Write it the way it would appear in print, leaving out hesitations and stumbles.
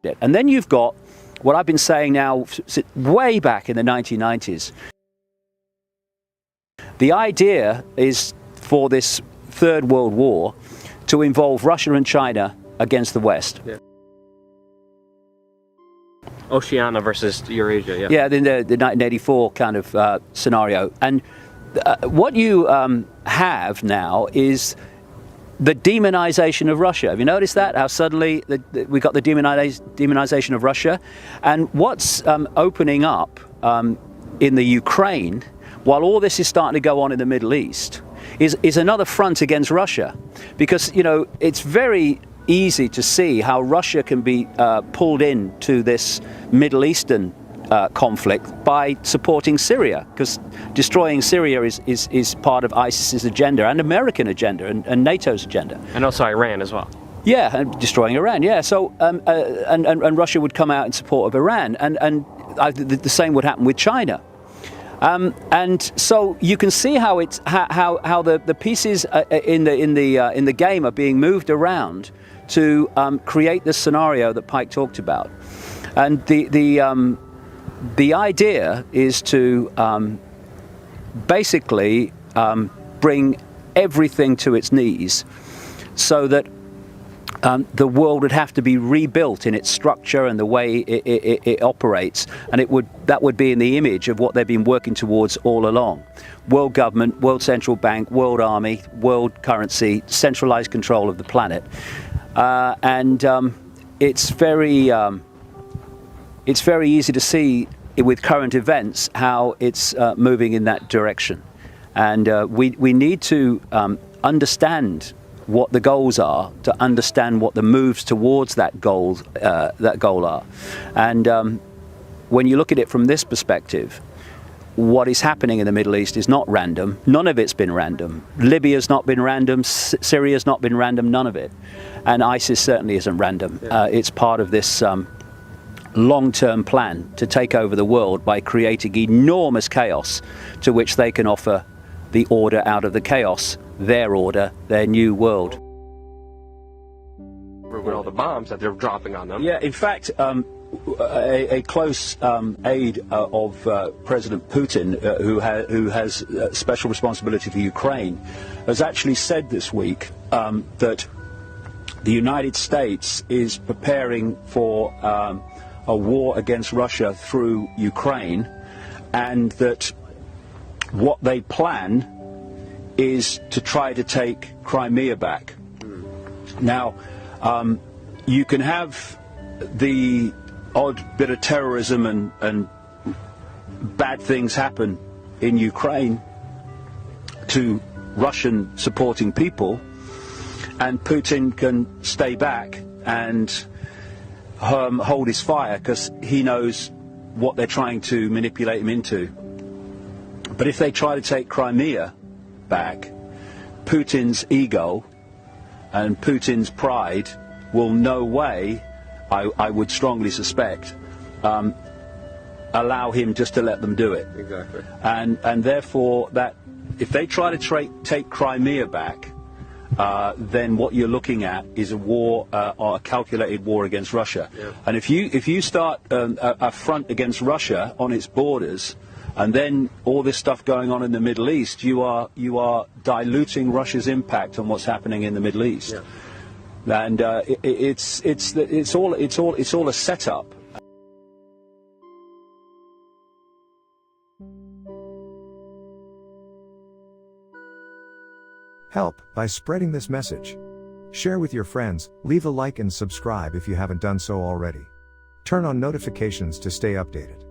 it. And then you've got what I've been saying now way back in the 1990s. The idea is for this Third World War to involve Russia and China against the West. Yeah. Oceania versus Eurasia, yeah. Yeah, in the 1984 kind of scenario. And what you have now is the demonization of Russia. Have you noticed that? How suddenly we got the demonization of Russia? And what's opening up in the Ukraine, while all this is starting to go on in the Middle East, is another front against Russia. Because, you know, it's very easy to see how Russia can be pulled into this Middle Eastern conflict by supporting Syria, because destroying Syria is part of ISIS's agenda and American agenda and NATO's agenda. And also Iran as well. Yeah, and destroying Iran, yeah. So, and Russia would come out in support of Iran, and the same would happen with China. And so you can see how it's how the pieces in the game are being moved around to create this scenario that Pike talked about. And the idea is to basically bring everything to its knees, so that the world would have to be rebuilt in its structure and the way it operates, and that would be in the image of what they've been working towards all along: world government, world central bank, world army, world currency, centralized control of the planet. It's very easy to see with current events how it's moving in that direction, and we need to understand what the goals are, to understand what the moves towards that goal are. And when you look at it from this perspective, what is happening in the Middle East is not random. None of it's been random. Libya's not been random. Syria's not been random. None of it. And ISIS certainly isn't random. It's part of this long-term plan to take over the world by creating enormous chaos to which they can offer the order out of the chaos, their order, their new world. With all the bombs that they're dropping on them. Yeah, in fact, a close aide of President Putin, who has special responsibility for Ukraine, has actually said this week that the United States is preparing for a war against Russia through Ukraine, and that what they plan is to try to take Crimea back. Now, you can have the odd bit of terrorism and bad things happen in Ukraine to Russian supporting people, and Putin can stay back and hold his fire because he knows what they're trying to manipulate him into. But if they try to take Crimea back, Putin's ego and Putin's pride will no way, I would strongly suspect, allow him just to let them do it. Exactly. And therefore, that if they try to take Crimea back, then what you're looking at is a war, or a calculated war against Russia. Yeah. And if you start a front against Russia on its borders, and then all this stuff going on in the Middle East, you are diluting Russia's impact on what's happening in the Middle East. Yeah. And it's all a setup. Help by spreading this message. Share with your friends, leave a like and subscribe if you haven't done so already. Turn on notifications to stay updated.